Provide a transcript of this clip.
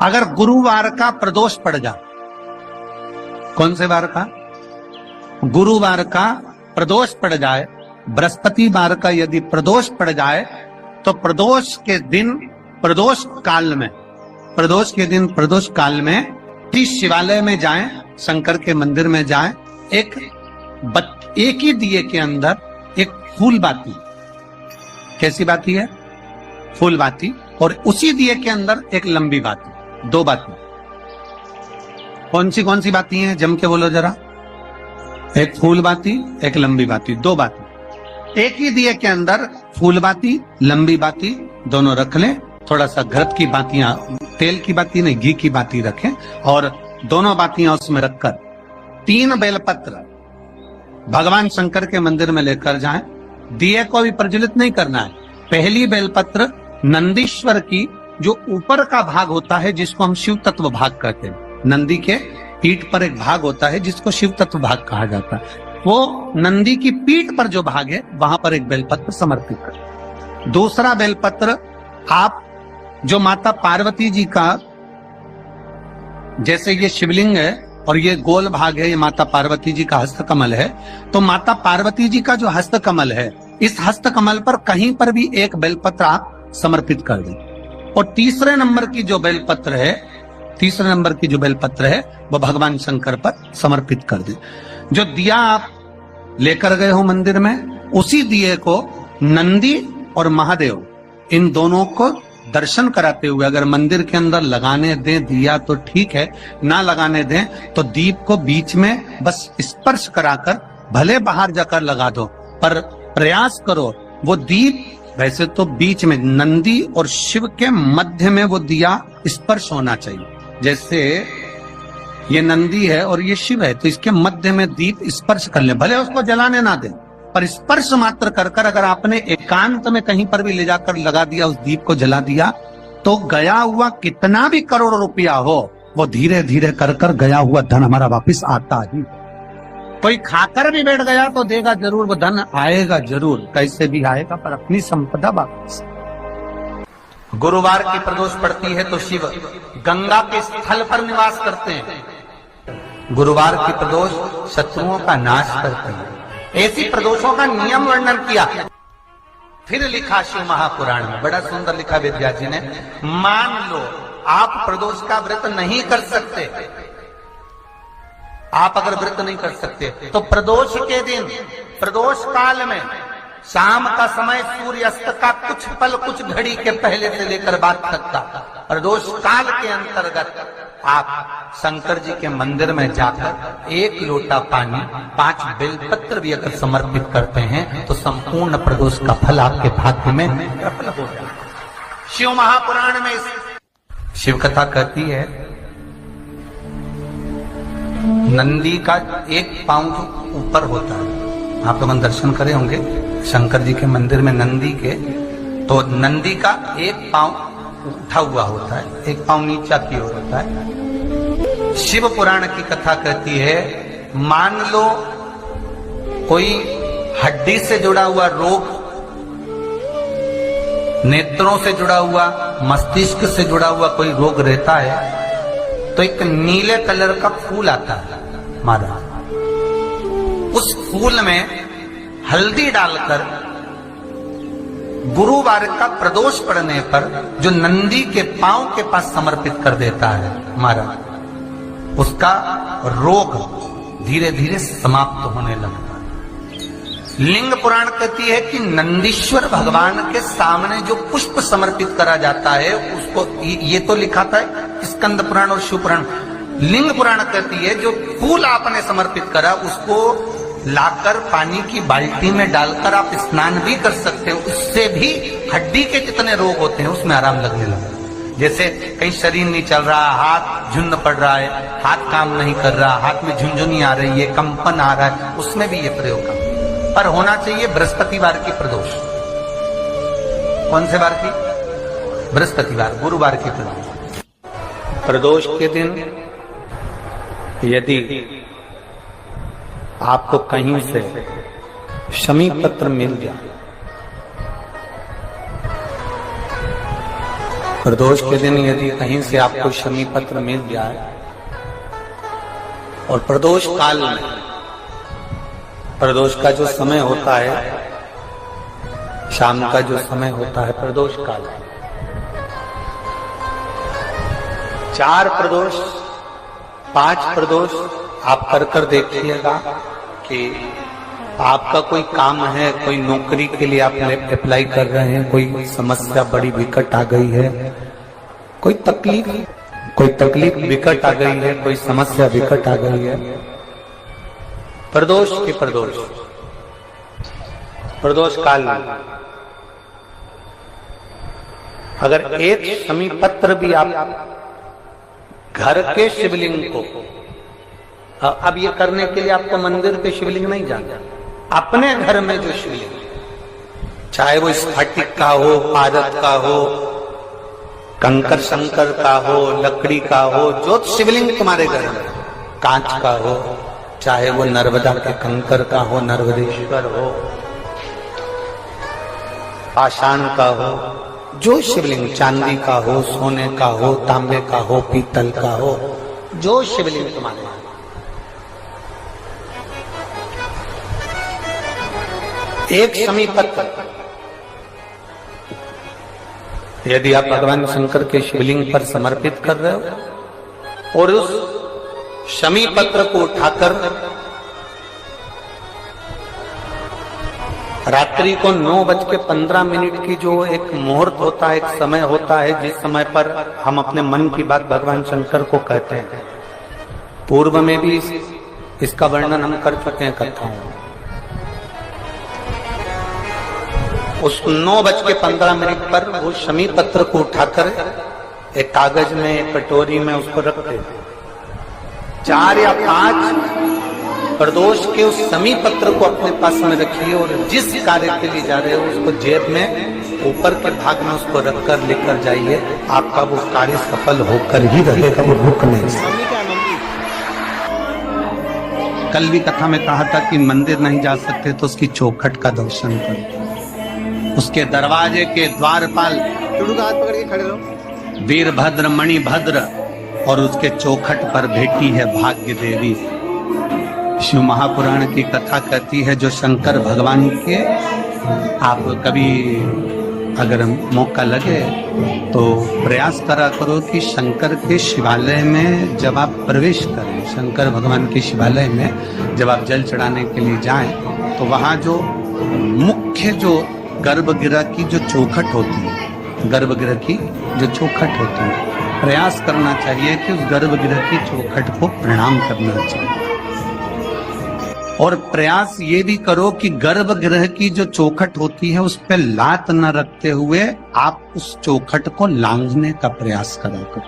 अगर गुरुवार का प्रदोष पड़ जाए, कौन से वार का? गुरुवार का प्रदोष पड़ जाए, बृहस्पतिवार का यदि प्रदोष पड़ जाए, तो प्रदोष के दिन प्रदोष काल में, प्रदोष के दिन प्रदोष काल में शिवालय में जाएं, शंकर के मंदिर में जाएं, एक ही दिए के अंदर एक फूल बाती, कैसी बाती है? फूल बाती, और उसी दिए के अंदर एक लंबी बाती, दो बाती। कौन सी बाती हैं? जम के बोलो जरा। एक फूल बाती, एक लंबी बाती, दो बाती। एक ही दिए के अंदर फूल बाती, लंबी बाती दोनों रख लें। थोड़ा सा घृत की बातियां, तेल की बाती नहीं, घी की बाती रखें, और दोनों बातियां उसमें रखकर 3 बेलपत्र भगवान शंकर के मंदिर में लेकर जाएं। दिए को भी प्रज्वलित नहीं करना है। पहली बेलपत्र नंदीश्वर की जो ऊपर का भाग होता है, जिसको हम शिव तत्व भाग कहते हैं, नंदी के पीठ पर एक भाग होता है जिसको शिव तत्व भाग कहा जाता है, वो नंदी की पीठ पर जो भाग है वहां पर एक बेलपत्र समर्पित करें। दूसरा बेलपत्र आप जो माता पार्वती जी का, जैसे ये शिवलिंग है और ये गोल भाग है, ये माता पार्वती जी का हस्तकमल है, तो माता पार्वती जी का जो हस्तकमल है, इस हस्तकमल पर कहीं पर भी एक बेलपत्र आप समर्पित कर दें। और तीसरे नंबर की जो बेलपत्र है वो भगवान शंकर पर समर्पित कर दें। जो दिया आप लेकर गए हो मंदिर में, उसी दिए को नंदी और महादेव इन दोनों को दर्शन कराते हुए अगर मंदिर के अंदर लगाने दें दिया तो ठीक है, ना लगाने दें तो दीप को बीच में बस स्पर्श कराकर भले बाहर जाकर लगा दो, पर प्रयास करो वो दीप, वैसे तो बीच में नंदी और शिव के मध्य में वो दिया स्पर्श होना चाहिए। जैसे ये नंदी है और ये शिव है, तो इसके मध्य में दीप स्पर्श कर ले, भले उसको जलाने ना दें, पर स्पर्श मात्र कर कर अगर आपने एकांत में कहीं पर भी ले जाकर लगा दिया, उस दीप को जला दिया, तो गया हुआ कितना भी करोड़ रुपया हो, वो धीरे धीरे कर कर गया हुआ धन हमारा वापस आता ही। कोई खाकर भी बैठ गया तो देगा जरूर, वो धन आएगा जरूर, कैसे भी आएगा, पर अपनी संपदा वापस। गुरुवार की प्रदोष पड़ती है तो शिव गंगा के स्थल पर निवास करते हैं। गुरुवार की प्रदोष शत्रुओं का नाश करती है। ऐसी प्रदोषों का नियम वर्णन किया, फिर लिखा शिव महापुराण में, बड़ा सुंदर लिखा वेदव्यास जी ने। मान लो आप प्रदोष का व्रत नहीं कर सकते, आप अगर व्रत नहीं कर सकते तो प्रदोष के दिन, प्रदोष काल में शाम का समय, सूर्यास्त का कुछ पल, कुछ घड़ी के पहले से लेकर बाद तक का प्रदोष काल के अंतर्गत आप शंकर जी के मंदिर में जाकर 1 लोटा पानी, 5 बेलपत्र भी अगर समर्पित करते हैं तो संपूर्ण प्रदोष का फल आपके भाग्य में प्रबल हो जाए। शिव महापुराण में शिव कथा कहती है, नंदी का एक पांव ऊपर होता है। आप लोग दर्शन करे होंगे शंकर जी के मंदिर में नंदी के, तो नंदी का एक पांव उठा हुआ होता है, एक पांव नीचा की ओर होता है। शिव पुराण की कथा कहती है, मान लो कोई हड्डी से जुड़ा हुआ रोग, नेत्रों से जुड़ा हुआ, मस्तिष्क से जुड़ा हुआ कोई रोग रहता है, तो एक नीले कलर का फूल आता है महाराज, उस फूल में हल्दी डालकर गुरुवार का प्रदोष पड़ने पर जो नंदी के पांव के पास समर्पित कर देता है महाराज, उसका रोग धीरे धीरे समाप्त होने लगता है। लिंग पुराण कहती है कि नंदीश्वर भगवान के सामने जो पुष्प समर्पित करा जाता है उसको, ये तो लिखा था स्कंद पुराण और शिव पुराण। लिंग पुराण कहती है जो फूल आपने समर्पित करा उसको लाकर पानी की बाल्टी में डालकर आप स्नान भी कर सकते हो, उससे भी हड्डी के जितने रोग होते हैं उसमें आराम लगने लगा। जैसे कहीं शरीर नहीं चल रहा, हाथ झुन्न पड़ रहा है, हाथ काम नहीं कर रहा, हाथ में झुंझुनी आ रही है, कंपन आ रहा है, उसमें भी ये प्रयोग कर, पर होना चाहिए बृहस्पतिवार की प्रदोष। कौन से बार की? बृहस्पतिवार, गुरुवार की प्रदोष। प्रदोष के दिन यदि आपको कहीं से शमी पत्र मिल जाए प्रदोष के दिन यदि कहीं से आपको शमी पत्र मिल जाए और प्रदोष काल में, प्रदोष का जो समय होता है, शाम का जो समय होता है प्रदोष काल, 4 प्रदोष 5 प्रदोष आप कर देखिएगा कि आपका कोई काम है, कोई नौकरी के लिए आप अप्लाई कर रहे हैं, कोई समस्या बड़ी विकट आ गई है, कोई तकलीफ विकट आ गई है, कोई समस्या विकट आ गई है, प्रदोष के प्रदोष काल में अगर एक शमी पत्र भी आप घर के शिवलिंग को, अब ये करने के लिए आपको मंदिर पे शिवलिंग नहीं जाना, अपने घर में जो शिवलिंग, चाहे वो स्फटिक का हो, पारद का हो, कंकर शंकर का हो, लकड़ी का हो, जो शिवलिंग तुम्हारे घर में, कांच का हो, चाहे वो नर्मदा के कंकर का हो, नर्मदेश्वर हो, पाषाण का हो, जो शिवलिंग चांदी का हो, सोने का हो, तांबे का हो, पीतल का हो, जो शिवलिंग तुम्हारे, एक शमी पत्र यदि आप भगवान शंकर के शिवलिंग पर समर्पित कर रहे हो और उस शमी पत्र को उठाकर रात्रि को 9:15 की जो एक मुहूर्त होता है, एक समय होता है, जिस समय पर हम अपने मन की बात भगवान शंकर को कहते हैं, पूर्व में भी इसका वर्णन हम कर चुके हैं कथाओं में। उस 9:15 पर वो शमी पत्र को उठाकर एक कागज में, एक कटोरी में उसको रखते, 4 या 5 प्रदोष के उस शमी पत्र को अपने पास में रखिए और जिस कार्य के लिए जा रहे हो उसको जेब में ऊपर के भाग में उसको रखकर लेकर जाइए, आपका वो कार्य सफल होकर ही रहेगा, वो रुक नहीं। कल भी कथा में कहा था कि मंदिर नहीं जा सकते तो उसकी चौखट का दर्शन करो, उसके दरवाजे के द्वारपाल हाथ पकड़ के खड़े रहो, वीरभद्र मणिभद्र, और उसके चौखट पर बैठी है भाग्य देवी। शिव महापुराण की कथा कहती है जो शंकर भगवान के, आप कभी अगर मौका लगे तो प्रयास करा करो कि शंकर के शिवालय में जब आप प्रवेश करें, शंकर भगवान के शिवालय में जब आप जल चढ़ाने के लिए जाएं तो वहां जो मुख्य जो गर्भगृह की जो चौखट होती है, गर्भगृह की जो चौखट होती है, प्रयास करना चाहिए कि उस गर्भगृह की चौखट को प्रणाम करना चाहिए। और प्रयास ये भी करो कि गर्भगृह की जो चौखट होती है उस पर लात न रखते हुए आप उस चौखट को लांघने का प्रयास करा करो।